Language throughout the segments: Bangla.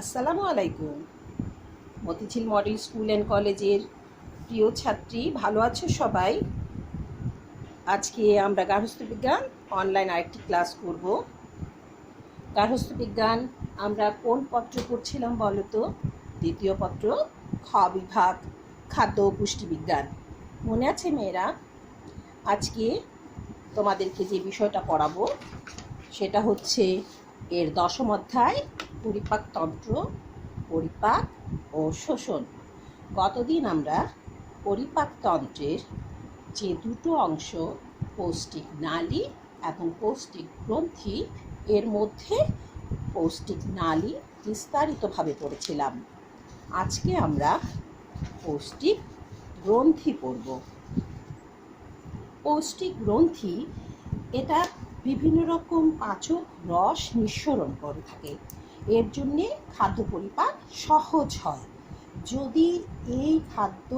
আসসালামু আলাইকুম। মতিঝিল মডেল স্কুল অ্যান্ড কলেজের প্রিয় ছাত্রী, ভালো আছো সবাই? আজকে আমরা গার্হস্থ্য বিজ্ঞান অনলাইন আরেকটি ক্লাস করব। গার্হস্থ্য বিজ্ঞান আমরা কোন পত্র পড়ছিলাম বলো তো? দ্বিতীয় পত্র, খ বিভাগ, খাদ্য ও পুষ্টিবিজ্ঞান। মনে আছে মেয়েরা? আজকে তোমাদেরকে যে বিষয়টা পড়াবো সেটা হচ্ছে এর দশম অধ্যায়, পরিপাকতন্ত্র, পরিপাক ও শোষণ। গতদিন আমরা পরিপাকতন্ত্রের যে দুটো অংশ, পৌষ্টিক নালী এবং পৌষ্টিক গ্রন্থি, এর মধ্যে পৌষ্টিক নালী বিস্তারিতভাবে পড়েছিলাম। আজকে আমরা পৌষ্টিক গ্রন্থি পড়ব। পৌষ্টিক গ্রন্থি এটা বিভিন্ন রকম পাচক রস নিঃসরণ করে থাকে। এর জন্যে খাদ্য পরিপাক সহজ হয়। যদি এই খাদ্য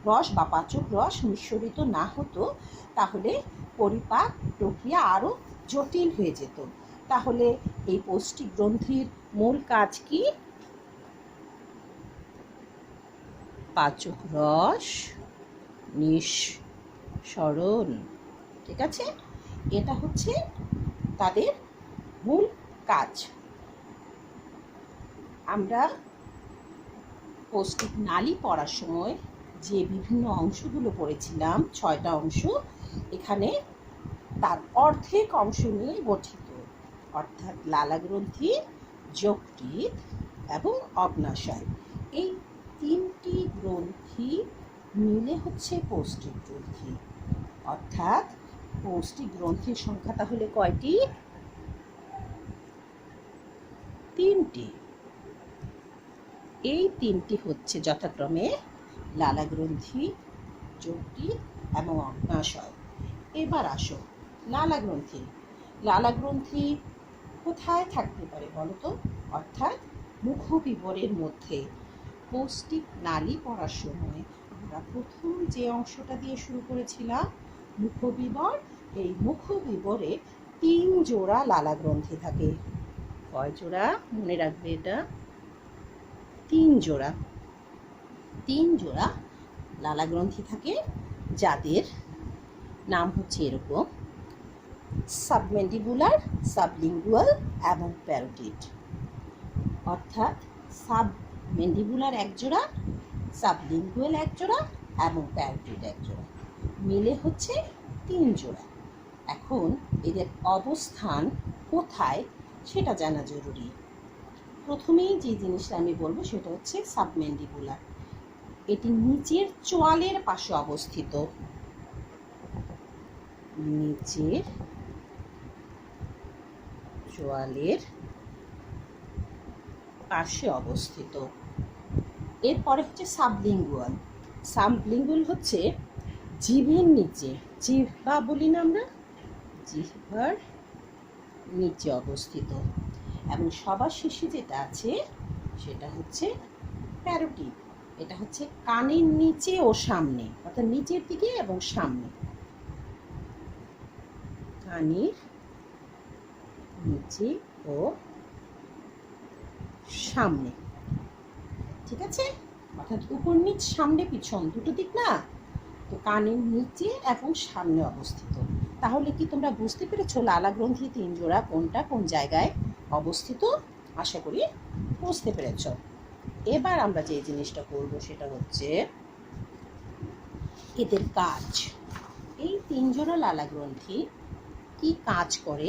রস বা পাচক রস নিঃসরিত না হতো তাহলে পরিপাক প্রক্রিয়া আরও জটিল হয়ে যেত। তাহলে এই পৌষ্টিক গ্রন্থির মূল কাজ কি? পাচক রস নিঃসরণ। ঠিক আছে, এটা হচ্ছে তাদের মূল কাজ। আমরা পৌষ্টিক নালী পড়ার সময় যে বিভিন্ন অংশগুলো পড়েছিলাম, 6টা অংশ, এখানে তার অর্ধেক অংশ নিয়ে গঠিত, অর্থাৎ লালাগ্রন্থি, যকৃৎ এবং অগ্ন্যাশয়। এই 3টি গ্রন্থি মিলে হচ্ছে পৌষ্টিক গ্রন্থি। অর্থাৎ পৌষ্টিক গ্রন্থির সংখ্যা তাহলে কয়টি? 3টি। এই 3টি হচ্ছে যথাক্রমে লালাগ্রন্থি, যকৃৎ এবং অগ্ন্যাশয়। এবার আসো লালাগ্রন্থি। লালাগ্রন্থি কোথায় থাকতে পারে বলো তো? অর্থাৎ মুখবিবরের মধ্যে। পৌষ্টিক নালী পড়ার সময় আমরা প্রথম যে অংশটা দিয়ে শুরু করেছিলাম, মুখবিবর, এই মুখবিবরে 3 জোড়া লালাগ্রন্থি থাকে। কয় জোড়া মনে রাখবে? এটা 3 জোড়া। 3 জোড়া লালাগ্রন্থি থাকে, যাদের নাম হচ্ছে এরকম: সাবমেন্ডিবুলার, সাবলিঙ্গুয়াল এবং প্যারোটিড। অর্থাৎ সাবমেন্ডিবুলার 1 জোড়া, সাবলিঙ্গুয়াল 1 জোড়া এবং প্যারোটিড 1 জোড়া, মিলে হচ্ছে 3 জোড়া। এখন এদের অবস্থান কোথায় সেটা জানা জরুরি। প্রথমেই যে জিনিসটা আমি বলবো সেটা হচ্ছে সাবমেন্ডিবুলার। এটি নিচের চোয়ালের পাশে অবস্থিত। নিচের চোয়ালের পাশে অবস্থিত। এরপরে হচ্ছে সাবলিঙ্গুয়াল। সাবলিঙ্গুয়াল হচ্ছে জিভের নিচে, জিহ্বা বলি না আমরা, জিহ্বার নিচে অবস্থিত। এবং সবার শেষে যেটা আছে সেটা হচ্ছে প্যারোটিড। এটা হচ্ছে কানের নিচে ও সামনে, অর্থাৎ নিচের দিকে এবং সামনে। কানের নিচে ও সামনে। ঠিক আছে, অর্থাৎ উপর নিচ, সামনে পিছন, দুটো দিক না, তো কানের নিচে এবং সামনে অবস্থিত। তাহলে কি তোমরা বুঝতে পেরেছো লালাগ্রন্থি 3 জোড়া কোনটা কোন জায়গায় অবস্থিত? আশা করি বুঝতে পেরেছ। এবার আমরা যে জিনিসটা করব সেটা হচ্ছে এদের কাজ। এই 3 জোড়া লালাগ্রন্থি কি কাজ করে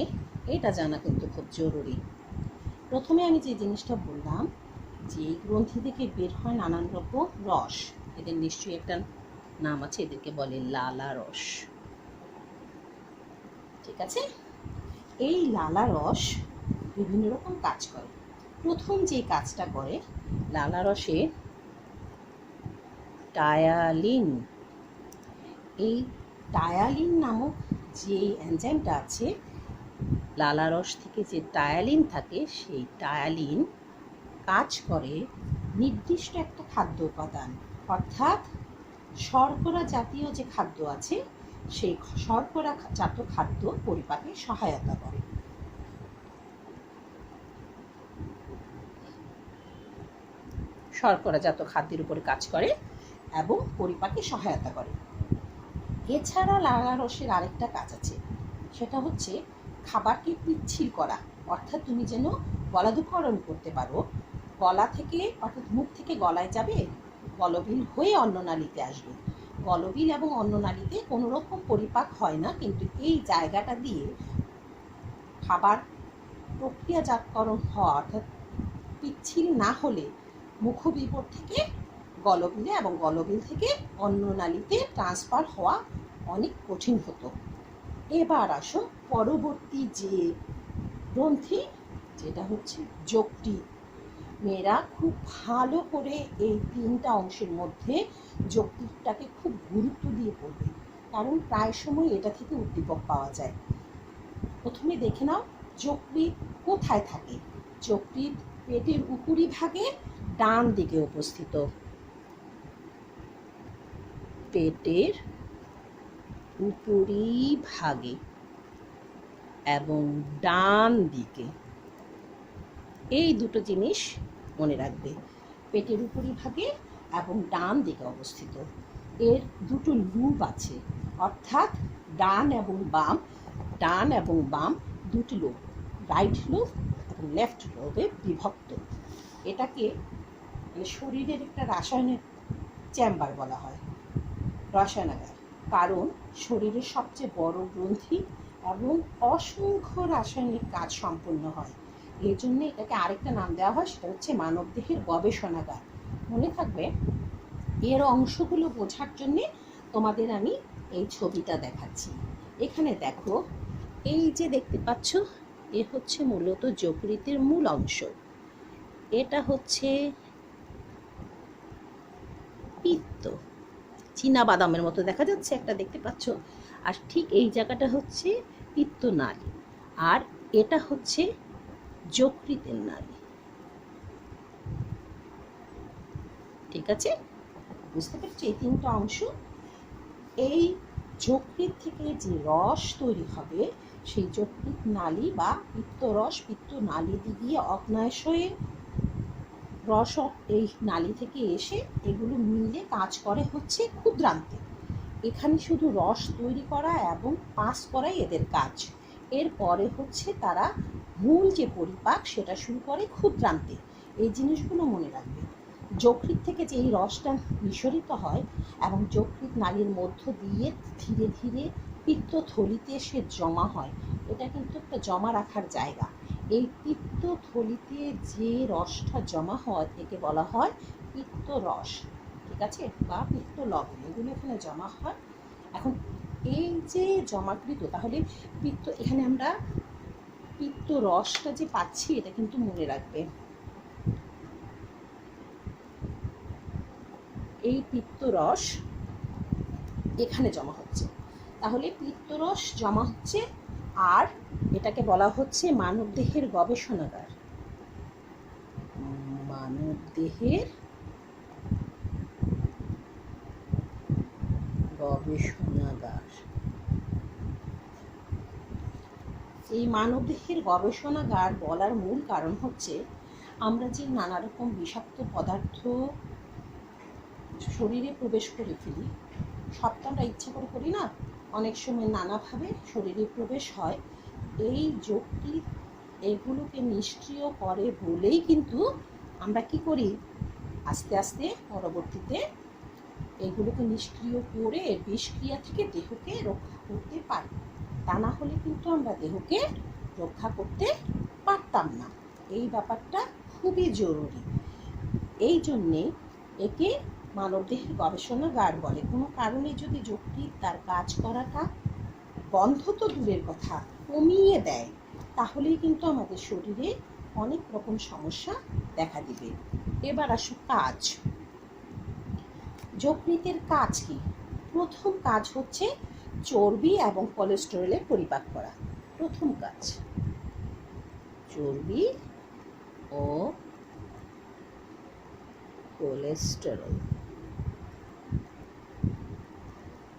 এটা জানা কিন্তু খুব জরুরি। প্রথমে আমি যে জিনিসটা বললাম যে এই গ্রন্থি থেকে বের হয় নানান রকম রস, এদের নিশ্চয়ই একটা নাম আছে, এদেরকে বলে লালা রস। ঠিক আছে, এই লালা রস বিভিন্ন রকম কাজ করে। প্রথম যে কাজটা করে, লালা রসে টায়ালিন, এই টায়ালিন নামক যে এনজাইমটা আছে, লালা রস থেকে যে টায়ালিন থাকে, সেই টায়ালিন কাজ করে নির্দিষ্ট একটা খাদ্য উপাদান, অর্থাৎ শর্করা জাতীয় যে খাদ্য আছে সেই শর্করা জাতীয় খাদ্য পরিপাকে সহায়তা করে। শর্করাজাত খাদ্যের উপরে কাজ করে এবং পরিপাকে সহায়তা করে। এছাড়া লালা রসের আরেকটা কাজ আছে, সেটা হচ্ছে খাবারকে পিচ্ছিল করা, অর্থাৎ তুমি যেন গলাধঃকরণ করতে পারো। গলা থেকে অর্থাৎ মুখ থেকে গলায় যাবে, গলবিল হয়ে অন্ননালীতে আসবে। গলবিল এবং অন্ননালীতে কোনো রকম পরিপাক হয় না, কিন্তু এই জায়গাটা দিয়ে খাবার প্রক্রিয়াজাতকরণ হওয়া অর্থাৎ পিচ্ছিল না হলে মুখবিবর থেকে গলবিলে এবং গলবিল থেকে অন্ননালীতে ট্রান্সফার হওয়া অনেক কঠিন হতো। এবার আসো পরবর্তী যে গ্রন্থি, যেটা হচ্ছে যকৃৎ। মেয়েরা খুব ভালো করে এই তিনটা অংশের মধ্যে যকৃৎটাকে খুব গুরুত্ব দিয়ে পড়বে, কারণ প্রায় সময় এটা থেকে উদ্দীপক পাওয়া যায়। প্রথমে দেখে নাও যকৃৎ কোথায় থাকে। যকৃৎ পেটের উপরিভাগে ডান দিকে অবস্থিত। পেটের উপরিভাগে এবং ডান দিকে, এই দুটো জিনিস মনে রাখবে, পেটের উপরিভাগে এবং ডান দিকে অবস্থিত। এর দুটো লুব আছে, অর্থাৎ ডান এবং বাম দুটি লোব, রাইট লোব এবং লেফট লোবে বিভক্ত। এটাকে শরীরের একটা রাসায়নিক চেম্বার বলা হয়, রসায়নাগার, কারণ শরীরের সবচেয়ে বড় গ্রন্থি এবং অসংখ্য রাসায়নিক কাজ সম্পন্ন হয়। এই জন্য এটাকে আরেকটা নাম দেওয়া হয়, সেটা হচ্ছে মানবদেহের গবেষণাগার। মনে থাকবে, এর অংশগুলো বোঝার জন্যে তোমাদের আমি এই ছবিটা দেখাচ্ছি। এখানে দেখো, এই যে দেখতে পাচ্ছ, এ হচ্ছে মূলত যকৃতের মূল অংশ। এটা হচ্ছে পিত্ত, চীনা বাদামের মতো দেখা যাচ্ছে একটা, দেখতে পাচ্ছ। আর ঠিক এই জায়গাটা হচ্ছে পিত্তনালী, আর এটা হচ্ছে যকৃতের নালী। ঠিক আছে, বুঝতে পারছি এই তিনটা অংশ। এই যকৃৎ থেকে যে রস তৈরি হবে, সেই যকৃৎ নালী বা পিত্তরস পিত্তনালী দিয়ে অগ্নাশয়ে রস এই নালী থেকে এসে এগুলো মিলে কাজ করে হচ্ছে ক্ষুদ্রান্তে। এখানে শুধু রস তৈরি করা এবং পাস করাই এদের কাজ। এরপরে হচ্ছে তারা মূল যে পরিপাক সেটা শুরু করে ক্ষুদ্রান্তে। এই জিনিসগুলো মনে রাখবে। যকৃৎ থেকে যে এই রসটা নিঃসরিত হয় এবং যকৃৎ নালীর মধ্য দিয়ে ধীরে ধীরে পিত্তথলিতে এসে জমা হয়, এটা কিন্তু একটা জমা রাখার জায়গা। এই পিত্তথলিতে যে রসটা জমা হয় একে বলা হয় পিত্তরস, ঠিক আছে, বা পিত্তলবণ, এগুলো এখানে জমা হয়। এখন এই যে জমাকৃত, তাহলে পিত্ত, এখানে আমরা পিত্তরসটা যে পাচ্ছি এটা কিন্তু মনে রাখবে। এই পিত্তরস এখানে জমা হচ্ছে, তাহলে পিত্তরস জমা হচ্ছে, আর এটাকে বলা হচ্ছে মানবদেহের গবেষণাগার। মানবদেহের গবেষণাগার। এই মানবদেহের গবেষণাগার বলার মূল কারণ হচ্ছে, আমরা যে নানা রকম বিষাক্ত পদার্থ শরীরে প্রবেশ করে ফেলি, সব তো আমরা ইচ্ছা করে করি না, অনেক সময় নানাভাবে শরীরে প্রবেশ হয়। এই যকৃৎ এগুলোকে নিষ্ক্রিয় করে বলেই কিন্তু আমরা কি করি, আস্তে আস্তে পরবর্তীতে এগুলোকে নিষ্ক্রিয় করে বিষক্রিয়া থেকে দেহকে রক্ষা করতে পারি। তা না হলে কিন্তু আমরা দেহকে রক্ষা করতে পারতাম না। এই ব্যাপারটা খুবই জরুরি। এই জন্যে একে মানবদেহের গবেষণাগার বলে। কোনো কারণে যদি যকৃৎ তার কাজ করাটা বন্ধ তো দূরের কথা, কমিয়ে দেয়, তাহলেই কিন্তু আমাদের শরীরে অনেক রকম সমস্যা দেখা দিবে। এবার আসো কাজ। যকৃতের কাজ কি? প্রথম কাজ হচ্ছে চর্বি এবং কোলেস্টেরলের পরিপাক করা। প্রথম কাজ চর্বি ও কোলেস্টেরল।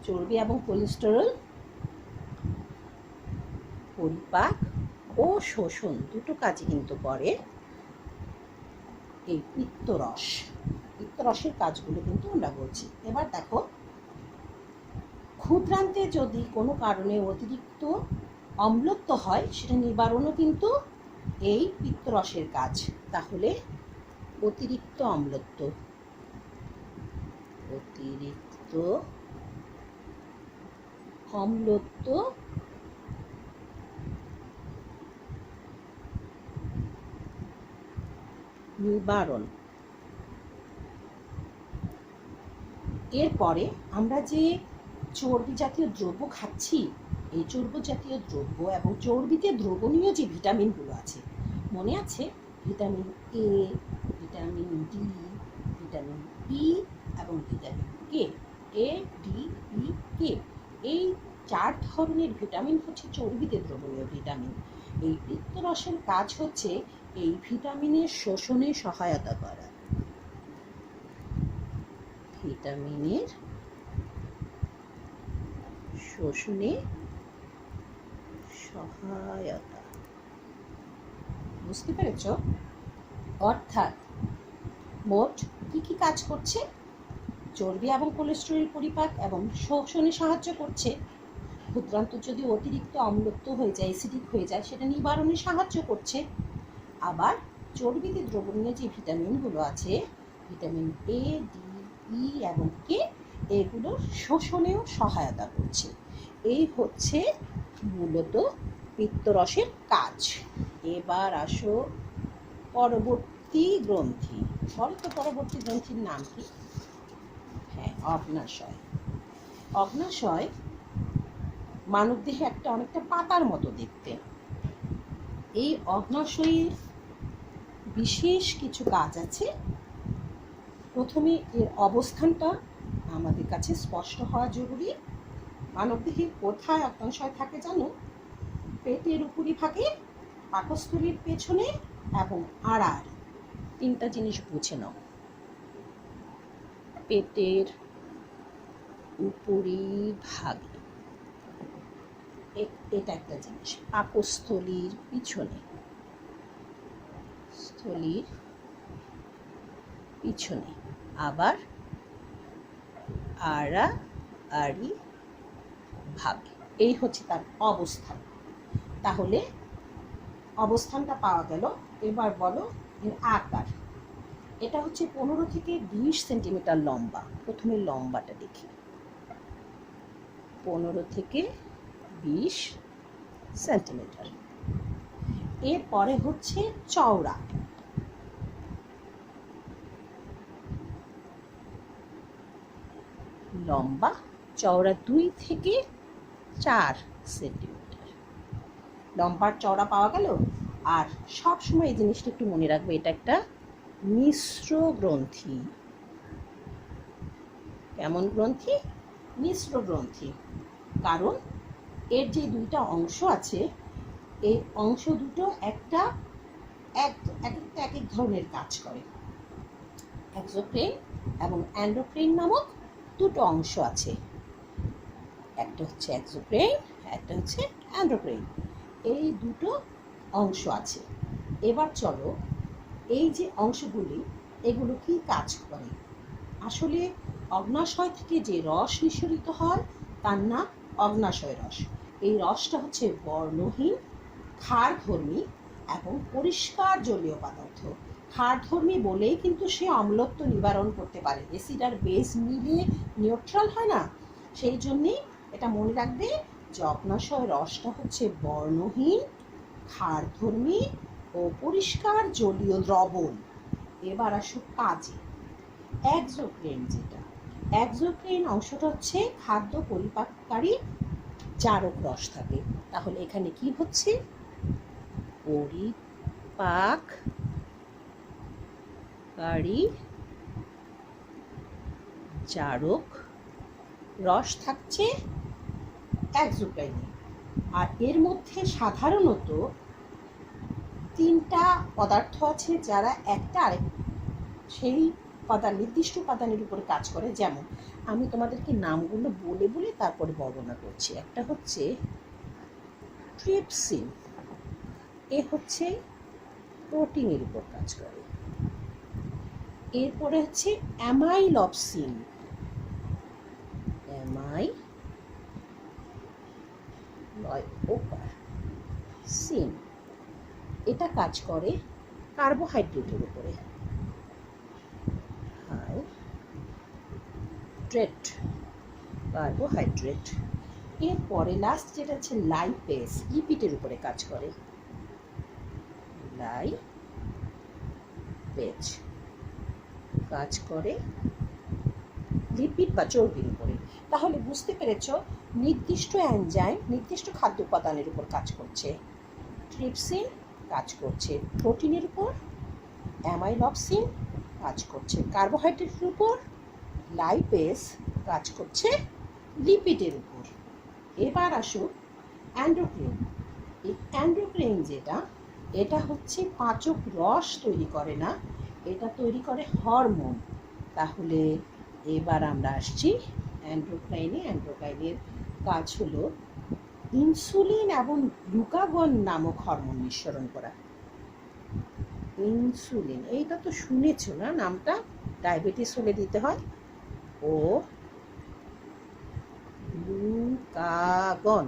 চর্বি এবং কোলেস্টেরল পরিপাক ও শোষণ দুটো কাজই কিন্তু করে। এই পিত্তরস, পিত্তরসের কাজগুলো কিন্তু আমরা বলছি। এবার দেখো, ক্ষুদ্রান্তে যদি কোনো কারণে অতিরিক্ত অম্লত্ব হয় সেটা নিবারণও কিন্তু এই পিত্তরসের কাজ। তাহলে অতিরিক্ত অম্লত্ব, অতিরিক্ত অম্লত্ব নিবারণ। এরপরে আমরা যে চর্বি জাতীয় দ্রব্য খাচ্ছি, এই চর্বি জাতীয় দ্রব্য এবং চর্বিতে দ্রবণীয় যে ভিটামিনগুলো আছে, মনে আছে vitamin A, vitamin D, vitamin E এবং vitamin K, A D E কে, এই 4 ধরনের ভিটামিন হচ্ছে চর্বিতে দ্রবণীয় ভিটামিন। এই পিত্তরসের কাজ হচ্ছে এই ভিটামিনের শোষণে সহায়তা করা, ভিটামিনের শোষণে সহায়তা। বুঝতে পেরেছ? অর্থাৎ মোট কি কি কাজ করছে? চর্বি এবং কোলেস্টেরল পরিপাক এবং শোষণে সাহায্য করছে। ক্ষুদ্রান্ত যদি অতিরিক্ত অম্লত্ব হয়ে যায়, অ্যাসিডিক হয়ে যায়, সেটা নিবারণে সাহায্য করছে। আবার চর্বিতে দ্রবণীয় যে ভিটামিনগুলো আছে, ভিটামিন এ, ডি, ই এবং কে, এগুলো শোষণেও সহায়তা করছে। এই হচ্ছে মূলত পিত্তরসের কাজ। এবার আসো পরবর্তী গ্রন্থি। বলো তো পরবর্তী গ্রন্থির নাম কি? হ্যাঁ, অগ্নাশয়। অগ্নাশয় মানবদেহে একটা অনেকটা পাতার মতো দেখতে। এই অগ্নাশয়ের বিশেষ কিছু কাজ আছে। প্রথমে এর অবস্থানটা আমাদের কাছে স্পষ্ট হওয়া জরুরি। মানবদেহে কোথায় অগ্নাশয় থাকে জানো? পেটের উপরিভাগে, পাকস্থলীর পেছনে এবং আড়ার। 3টা জিনিস বুঝে নাও। পেটের উপরিভাগে, এটা একটা জিনিস। পাকস্থলীর পিছনে, স্থলীর পিছনে, আবার আড়াআড়ি ভাগে। এই হচ্ছে তার অবস্থান। তাহলে অবস্থানটা পাওয়া গেল। এবার বলো এর আকার। এটা হচ্ছে 15 থেকে 20 সেন্টিমিটার লম্বা। প্রথমে লম্বাটা দেখি। 15 থেকে 20 সেন্টিমিটার। এরপরে হচ্ছে চওড়া। লম্বা, চওড়া 2 থেকে 4 সেন্টিমিটার। লম্বার চওড়া পাওয়া গেল। আর সব সময় এই জিনিসটা একটু মনে রাখবে, এটা একটা মিশ্র গ্রন্থি। কেমন গ্রন্থি? মিশ্র গ্রন্থি। কারণ এর যে 2টা অংশ আছে, এই অংশ দুটো এক এক ধরনের কাজ করে। এক্সোক্রাইন এবং এন্ডোক্রাইন নামক 2টো অংশ আছে। একটা হচ্ছে এক্সোক্রাইন, একটা হচ্ছে এন্ডোক্রাইন। এই 2টো অংশ আছে। এবার চলো, এই যে অংশগুলি, এগুলো কি কাজ করে? আসলে অগ্নাশয় থেকে যে রস নিঃসরিত হয় তার নাম অগ্নাশয় রস। এই রসটা হচ্ছে বর্ণহীন, ক্ষারধর্মী এবং পরিষ্কার জলীয় পদার্থ। ক্ষারধর্মী বলেই কিন্তু সে অম্লত্ব নিবারণ করতে পারে। অ্যাসিড আর বেস মিলে নিউট্রাল হয় না, সেই জন্যেই এটা মনে রাখবে যে অগ্নাশয় রসটা হচ্ছে বর্ণহীন, ক্ষারধর্মী ও পরিষ্কার জলীয় দ্রবণ। এবার আসো কাজে। এক্সোক্রাইন যেটা, এক্সোক্রাইন অংশটা হচ্ছে খাদ্য পরিপাককারী জারক রস থাকে। তাহলে এখানে কি হচ্ছে? পরিপাককারী জারক রস থাকছে এক্সোক্রাইনে। আর এর মধ্যে সাধারণত 3টা পদার্থ আছে, যারা একটা আরেক সেই নির্দিষ্ট উপাদানের উপরে কাজ করে। যেমন আমি তোমাদেরকে নামগুলো বলে বলে তারপরে বর্ণনা করছি। একটা হচ্ছে ট্রিপসিন, এ হচ্ছে প্রোটিনের উপর কাজ করে। এরপরে হচ্ছে অ্যামাইলপসিন। সিন, এটা কাজ করে কার্বোহাইড্রেটের উপরে। কার্বোহাইড্রেট। এরপরে লাস্ট যেটা হচ্ছে লাইপেজ, লিপিডের উপরে কাজ করে। লাইপেজ কাজ করে লিপিড বা চর্বির উপরে। তাহলে বুঝতে পেরেছ নির্দিষ্ট এনজাইম নির্দিষ্ট খাদ্য উপাদানের উপর কাজ করছে। ট্রিপসিন কাজ করছে প্রোটিনের উপর, অ্যামাইলপসিন কাজ করছে কার্বোহাইড্রেটের উপর, লাইপেজ কাজ করছে লিপিডের উপর। এবার আসুন অ্যান্ডোক্রিন। এই অ্যান্ডোক্রিন যেটা, এটা হচ্ছে পাচক রস তৈরি করে না, এটা তৈরি করে হরমোন। তাহলে এবার আমরা আসছি অ্যান্ডোক্রাইনে। অ্যান্ডোক্রাইনের কাজ হলো ইনসুলিন এবং গ্লুকাগন নামক হরমোন নিঃসরণ করা। ইনসুলিন, এইটা তো শুনেছ না নামটা, ডায়াবেটিস হলে দিতে হয়। ও গ্লুকাগন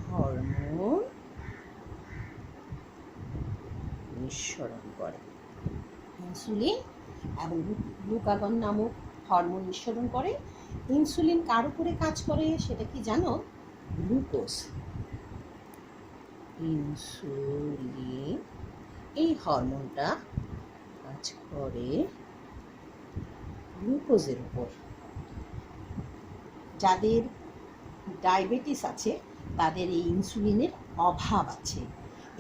হরমোন নিঃসরণ করে। ইনসুলিন এবং গ্লুকাগন নামক হরমোন নিঃসরণ করে। ইনসুলিন কার উপরে কাজ করে সেটা কি জানো? গ্লুকোজ। ইনসুলিন এই হরমোনটা কাজ করে গ্লুকোজের উপর। যাদের ডায়াবেটিস আছে তাদের এই ইনসুলিনের অভাব আছে।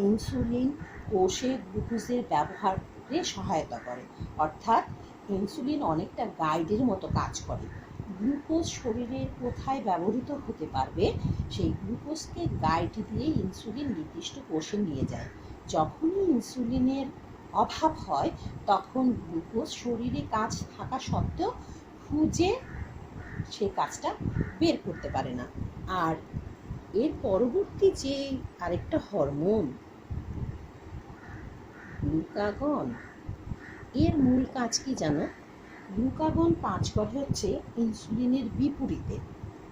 ইনসুলিন কোষে গ্লুকোজের ব্যবহারে সহায়তা করে, অর্থাৎ ইনসুলিন অনেকটা গাইডের মতো কাজ করে। গ্লুকোজ শরীরের কোথায় ব্যবহৃত হতে পারবে সেই গ্লুকোজকে গাইড দিয়ে ইনসুলিন নির্দিষ্ট কোষে নিয়ে যায়। যখনই ইনসুলিনের অভাব হয় তখন গ্লুকোজ শরীরে কাজ থাকা সত্ত্বেও খুঁজে সেই কাজটা বের করতে পারে না। আর এর পরবর্তী যে আরেকটা হরমোন গ্লুকাগন, এর মূল কাজ কি জানো? গ্লুকাগন কাজ করে হচ্ছে ইনসুলিনের বিপরীতে,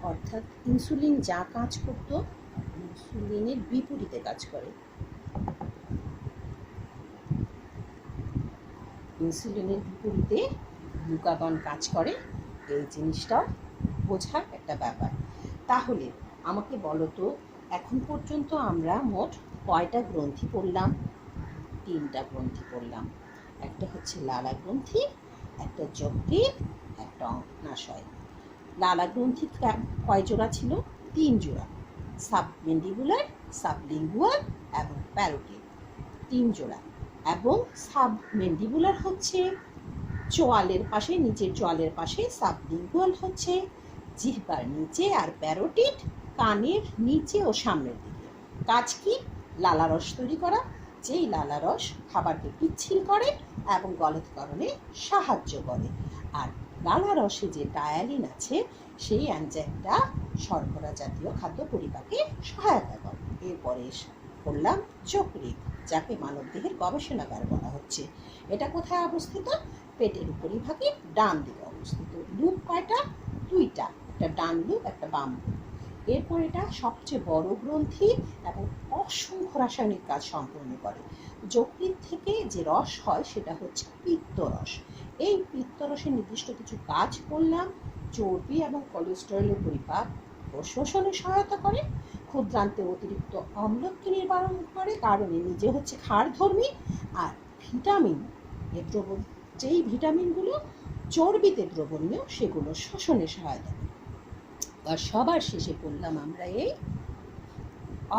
অর্থাৎ ইনসুলিন যা কাজ করতো ইনসুলিনের বিপরীতে কাজ করে। ইনসুলিনের বিপরীতে গ্লুকাগন কাজ করে, এই জিনিসটাও বোঝার একটা ব্যাপার। তাহলে আমাকে বলো তো, এখন পর্যন্ত আমরা মোট কয়টা গ্রন্থি পড়লাম? 3টা গ্রন্থি পড়লাম। একটা হচ্ছে লালা গ্রন্থি, একটা যকৃৎ, একটা অগ্নাশয়। লালা গ্রন্থি কয় জোড়া ছিল? 3 জোড়া। সাবমেন্ডিবুলার, সাবলিঙ্গুয়াল এবং প্যারোটিড, 3 জোড়া। এবং সাবমেন্ডিবুলার হচ্ছে চোয়ালের পাশে, নিচের চোয়ালের পাশে, সাবলিঙ্গুয়াল হচ্ছে জিহ্বার নিচে, আর প্যারোটিড কানের নিচে ও সামনের দিকে। কাজ কি? লালারস তৈরি করা, যেই লালারস খাবারকে পিচ্ছিল করে এবং গলৎকরণে সাহায্য করে। আর লালারসে যে ডায়ালিন আছে সেই এনজাইমটা শর্করা জাতীয় খাদ্য পরিপাকে সহায়তা করে। এরপরে করলাম যকৃৎ, যাকে মানবদেহের গবেষণাগার বলা হচ্ছে। এটা কোথায় অবস্থিত? পেটের উপরিভাগে ডান দিকে অবস্থিত। লুপ কয়টা? 2টা, একটা ডান লুপ একটা বাম লুপ। এরপর এটা সবচেয়ে বড় গ্রন্থি এবং অসংখ্য রাসায়নিক কাজ সম্পন্ন করে। যকৃৎ থেকে যে রস হয় সেটা হচ্ছে পিত্তরস। এই পিত্তরসের নির্দিষ্ট কিছু কাজ করলাম। চর্বি এবং কোলেস্টেরলের পরিপাক ও শোষণে সহায়তা করে, ক্ষুদ্রান্তে অতিরিক্ত অম্লত্ব নিবারণ করে, কারণ নিজে হচ্ছে ক্ষারধর্মী। আর ভিটামিন, এর দ্রবণ, যেই ভিটামিনগুলো চর্বিতে দ্রবণীয় সেগুলো শোষণে সহায়তা করে। আর সবার শেষে করলাম আমরা এই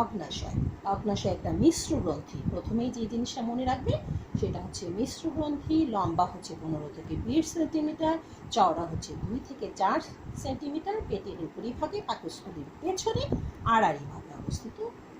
অগ্নাশয়। অগ্নাশয় একটা মিশ্র গ্রন্থি। প্রথমেই যে জিনিসটা মনে রাখবে সেটা হচ্ছে মিশ্র গ্রন্থি। লম্বা হচ্ছে 15 থেকে 20 সেন্টিমিটার, চওড়া হচ্ছে 2 থেকে 4 সেন্টিমিটার, পেটের উপরিভাগে পাকস্থলীর পেছনে আড়াআড়িভাবে অবস্থিত।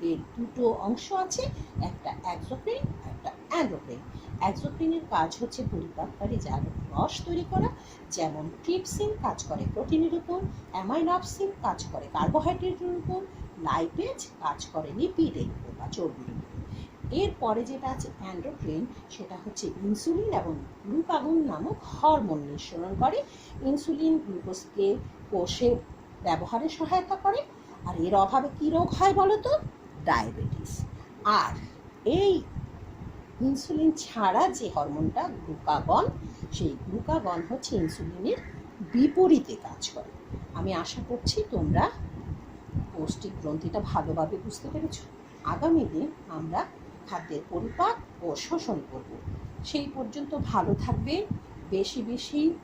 এর 2টো অংশ আছে, একটা এক্সোক্রাইন, একটা অ্যান্ডোক্রাইন। এক্সোক্রাইনের কাজ হচ্ছে পরিপাককারী জারক রস তৈরি করা, যেমন ট্রিপসিন কাজ করে প্রোটিনের উপর, অ্যামাইলপসিন কাজ করে কার্বোহাইড্রেটের উপর, লাইপেজ কাজ করে লিপিডের উপর বা চর্বির উপর। এরপরে যেটা আছে অ্যান্ড্রোক্রিন, সেটা হচ্ছে ইনসুলিন এবং গ্লুকাগন নামক হরমোন নিঃসরণ করে। ইনসুলিন গ্লুকোজকে কোষে ব্যবহারে সহায়তা করে, আর এর অভাবে কী রোগ হয় বলো তো? ডায়াবেটিস। আর এই ইনসুলিন ছাড়া যে হরমোনটা গ্লুকাগন, সেই গ্লুকাগন হচ্ছে ইনসুলিনের বিপরীতে কাজ করে। আমি আশা করছি তোমরা পৌষ্টিক গ্রন্থিটা ভালোভাবে বুঝতে পেরেছ। আগামী দিন আমরা খাদ্যের পরিপাক ও শোষণ করব। সেই পর্যন্ত ভালো থাকবে, বেশি বেশি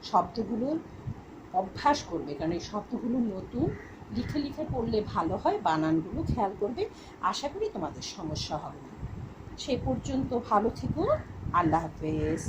শব্দগুলোর অভ্যাস করবে, কারণ এই শব্দগুলো নতুন, লিখে লিখে পড়লে ভালো হয়। বানানগুলো খেয়াল করবে, আশা করি তোমাদের সমস্যা হবে না। সেই পর্যন্ত ভালো থেকো, আল্লাহ হাফেজ।